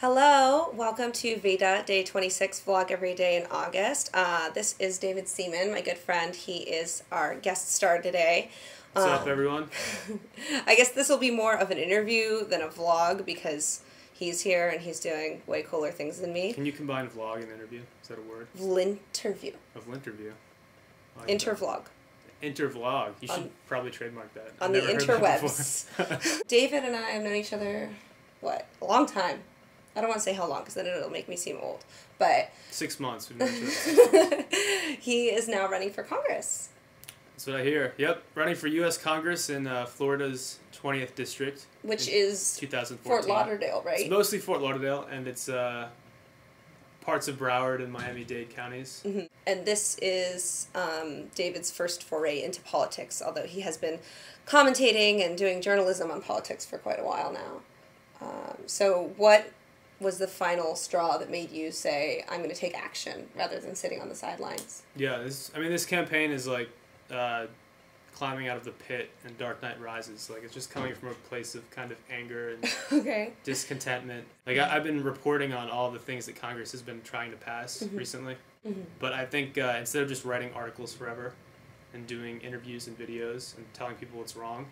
Hello, welcome to VEDA Day 26 vlog every day in August. This is David Seaman, my good friend. He is our guest star today. What's up, everyone? I guess this will be more of an interview than a vlog because he's here and he's doing way cooler things than me. Can you combine vlog and interview? Is that a word? Vlinterview. A vlinterview. Like Intervlog. Intervlog. You should probably trademark that. On the interwebs. David and I have known each other, what, a long time. I don't want to say how long because then it'll make me seem old. But 6 months. We've known each other. He is now running for Congress. That's what I hear. Yep, running for U.S. Congress in Florida's 20th district. Which is 2014. Fort Lauderdale, right? It's mostly Fort Lauderdale, and it's parts of Broward and Miami-Dade counties. Mm-hmm. And this is David's first foray into politics, although he has been commentating and doing journalism on politics for quite a while now. So what was the final straw that made you say, I'm going to take action, rather than sitting on the sidelines? Yeah, this campaign is like climbing out of the pit and Dark Knight Rises. Like, it's just coming from a place of kind of anger and discontentment. Like, I've been reporting on all the things that Congress has been trying to pass recently. But I think instead of just writing articles forever and doing interviews and videos and telling people what's wrong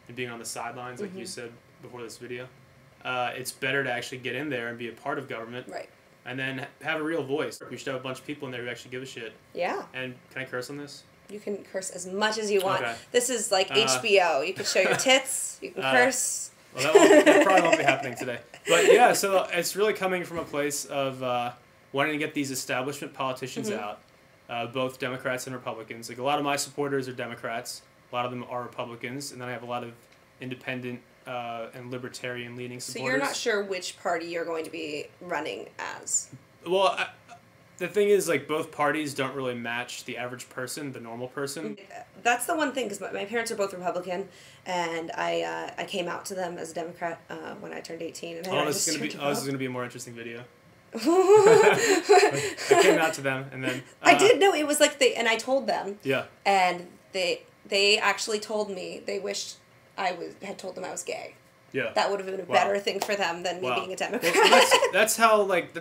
and being on the sidelines, like you said before this video, it's better to actually get in there and be a part of government. Right. And then have a real voice. We should have a bunch of people in there who actually give a shit. Yeah. And can I curse on this? You can curse as much as you want. Okay. This is like HBO. You can show your tits. You can curse. Well, that probably won't be happening today. But yeah, so it's really coming from a place of wanting to get these establishment politicians out, both Democrats and Republicans. Like, a lot of my supporters are Democrats. A lot of them are Republicans. And then I have a lot of independent and libertarian-leaning supporters. So you're not sure which party you're going to be running as? Well, the thing is, like, both parties don't really match the average person, the normal person. That's the one thing, because my parents are both Republican, and I came out to them as a Democrat when I turned 18. And this is going to be a more interesting video. I came out to them, and then... I did know, it was like and I told them. Yeah. And they actually told me they wished had told them I was gay. Yeah. That would have been a better thing for them than me being a Democrat. Well, that's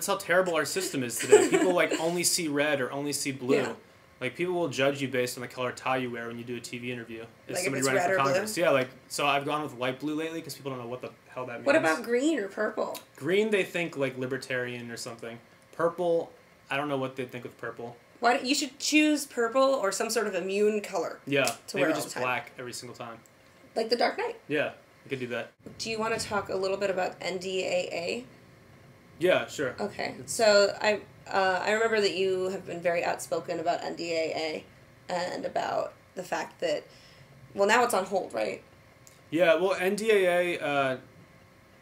how terrible our system is today. People like only see red or only see blue. Yeah. Like, people will judge you based on the color tie you wear when you do a TV interview. Like, somebody running for Congress. Blue? Yeah, like, so I've gone with light blue lately because people don't know what the hell that means. What about green or purple? Green, they think like libertarian or something. Purple, I don't know what they think of purple. Why don't you should choose purple or some sort of immune color. Yeah, maybe just black every single time. Like the Dark Knight? Yeah, I could do that. Do you want to talk a little bit about NDAA? Yeah, sure. Okay, so I remember that you have been very outspoken about NDAA and about the fact that, well, now it's on hold, right? Yeah, well, NDAA,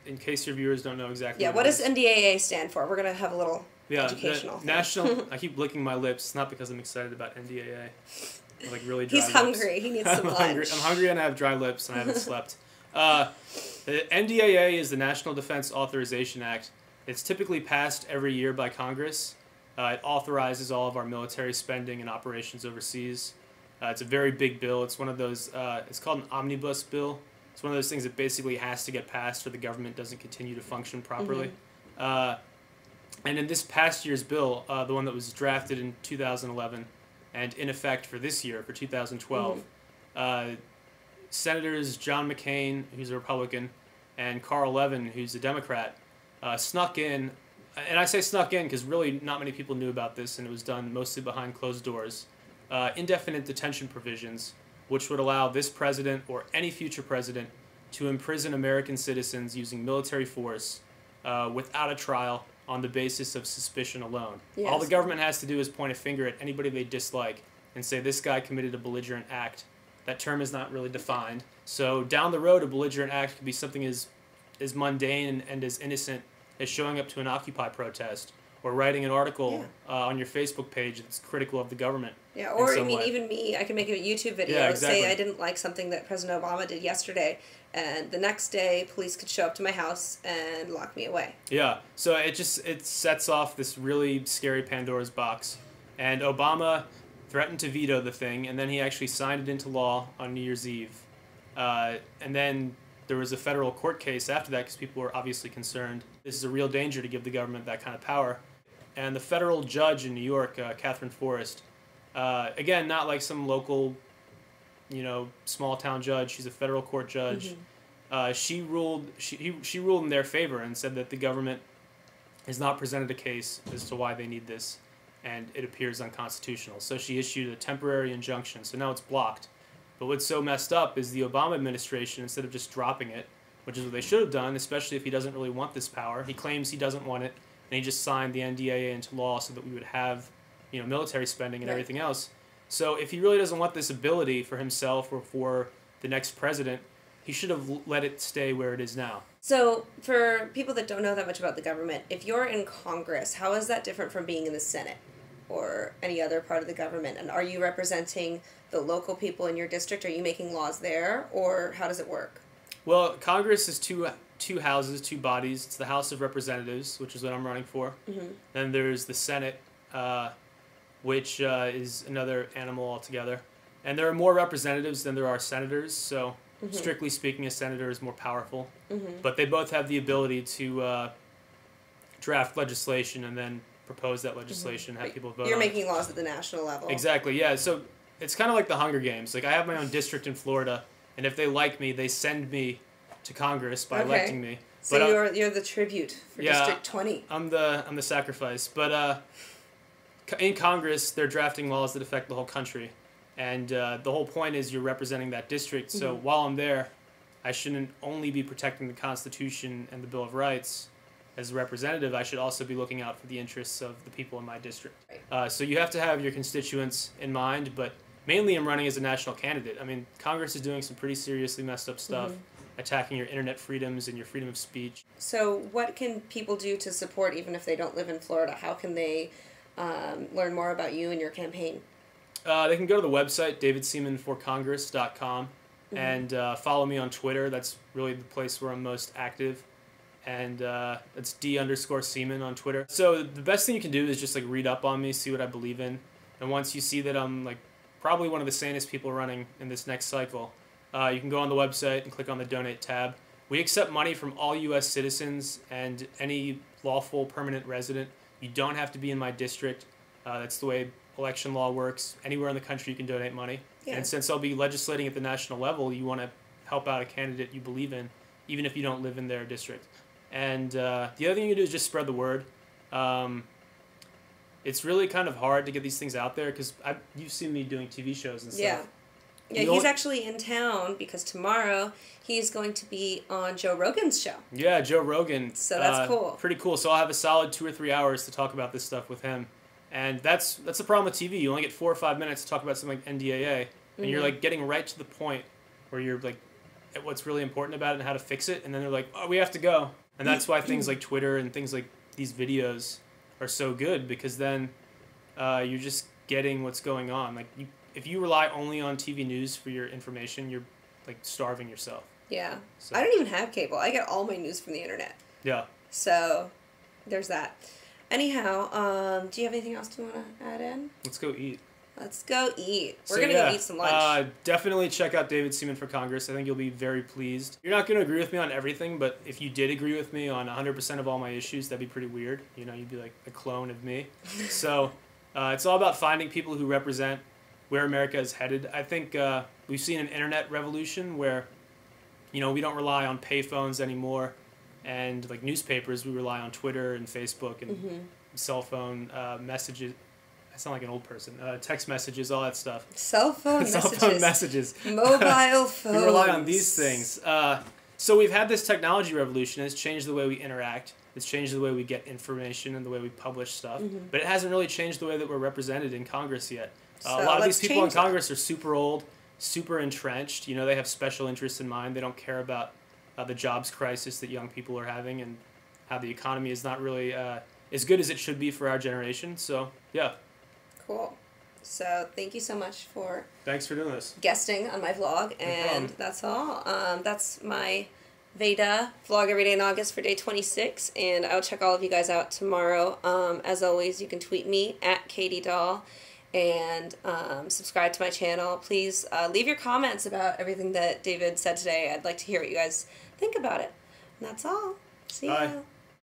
in case your viewers don't know exactly. Yeah, what does NDAA stand for? We're going to have a little educational thing. National, I keep licking my lips. It's not because I'm excited about NDAA. I'm like really dry He's hungry. He needs some lunch. I'm hungry and I have dry lips and I haven't slept. The NDAA is the National Defense Authorization Act. It's typically passed every year by Congress. It authorizes all of our military spending and operations overseas. It's a very big bill. It's one of those, it's called an omnibus bill. It's one of those things that basically has to get passed or the government doesn't continue to function properly. And in this past year's bill, the one that was drafted in 2011, and in effect for this year, for 2012, Senators John McCain, who's a Republican, and Carl Levin, who's a Democrat, snuck in, and I say snuck in because really not many people knew about this, and it was done mostly behind closed doors, indefinite detention provisions, which would allow this president or any future president to imprison American citizens using military force without a trial on the basis of suspicion alone. Yes. All the government has to do is point a finger at anybody they dislike and say, this guy committed a belligerent act. That term is not really defined. So down the road, a belligerent act could be something as mundane and as innocent as showing up to an Occupy protest or writing an article on your Facebook page that's critical of the government. Yeah, or I mean, even me, I can make a YouTube video say I didn't like something that President Obama did yesterday, and the next day police could show up to my house and lock me away. Yeah, so it sets off this really scary Pandora's box. And Obama threatened to veto the thing, and then he actually signed it into law on New Year's Eve. And then there was a federal court case after that because people were obviously concerned. This is a real danger to give the government that kind of power. And the federal judge in New York, Catherine Forrest, again, not like some local, small town judge. She's a federal court judge. She ruled in their favor and said that the government has not presented a case as to why they need this, and it appears unconstitutional. So she issued a temporary injunction. So now it's blocked. But what's so messed up is the Obama administration, instead of just dropping it, which is what they should have done, especially if he doesn't really want this power. He claims he doesn't want it, and he just signed the NDAA into law so that we would have, military spending and everything else. So if he really doesn't want this ability for himself or for the next president, he should have let it stay where it is now. So for people that don't know that much about the government, if you're in Congress, how is that different from being in the Senate or any other part of the government? And are you representing the local people in your district? Are you making laws there, or how does it work? Well, Congress is two houses, two bodies. It's the House of Representatives, which is what I'm running for. Then there's the Senate, which is another animal altogether. And there are more representatives than there are senators, so strictly speaking, a senator is more powerful. But they both have the ability to draft legislation and then propose that legislation and have people vote. You're making laws at the national level. Exactly, yeah. So it's kind of like the Hunger Games. Like, I have my own district in Florida, and if they like me, they send me to Congress by electing me. So but, you're the tribute for District 20. I'm the sacrifice. But in Congress, they're drafting laws that affect the whole country. And the whole point is you're representing that district. So while I'm there, I shouldn't only be protecting the Constitution and the Bill of Rights. As a representative, I should also be looking out for the interests of the people in my district. So you have to have your constituents in mind, but mainly I'm running as a national candidate. I mean, Congress is doing some pretty seriously messed up stuff, attacking your internet freedoms and your freedom of speech. So what can people do to support, even if they don't live in Florida? How can they learn more about you and your campaign? They can go to the website, davidseamanforcongress.com, and follow me on Twitter. That's really the place where I'm most active. And it's D_Seaman on Twitter. So the best thing you can do is just read up on me, see what I believe in. And once you see that I'm probably one of the sanest people running in this next cycle, you can go on the website and click on the donate tab. We accept money from all U.S. citizens and any lawful permanent resident. You don't have to be in my district. That's the way election law works. Anywhere in the country you can donate money. Yeah. And since I'll be legislating at the national level, you want to help out a candidate you believe in, even if you don't live in their district. And the other thing you can do is just spread the word. It's really kind of hard to get these things out there because you've seen me doing TV shows and stuff. Yeah, he's actually in town because tomorrow he's going to be on Joe Rogan's show. Yeah, Joe Rogan. So that's cool. Pretty cool. So I'll have a solid 2 or 3 hours to talk about this stuff with him. And that's the problem with TV. You only get 4 or 5 minutes to talk about something like NDAA. And you're getting right to the point where you're at what's really important about it and how to fix it. And then they're like, oh, we have to go. And that's why things like Twitter and things like these videos are so good, because then you're just getting what's going on. If you rely only on TV news for your information, you're starving yourself. Yeah. So. I don't even have cable. I get all my news from the internet. Yeah. So there's that. Anyhow, do you have anything else you want to add in? Let's go eat. Let's go eat. We're going to go eat some lunch. Definitely check out David Seaman for Congress. I think you'll be very pleased. You're not going to agree with me on everything, but if you did agree with me on 100% of all my issues, that'd be pretty weird. You'd be like a clone of me. So it's all about finding people who represent where America is headed. I think we've seen an internet revolution where, we don't rely on payphones anymore. And newspapers, we rely on Twitter and Facebook and cell phone messages. I sound like an old person. Text messages, all that stuff. Cell phone messages. Mobile phones. We rely on these things. So we've had this technology revolution. It's changed the way we interact. It's changed the way we get information and the way we publish stuff. But it hasn't really changed the way that we're represented in Congress yet. A lot of these people in Congress are super old, super entrenched. They have special interests in mind. They don't care about the jobs crisis that young people are having and how the economy is not really as good as it should be for our generation. So, yeah. Cool. So thank you so much for thanks for doing this. Guesting on my vlog, and that's all. That's my VEDA vlog every day in August for day 26, and I'll check all of you guys out tomorrow. As always, you can tweet me at Katie Dolle, and subscribe to my channel. Please leave your comments about everything that David said today. I'd like to hear what you guys think about it. And that's all. See ya.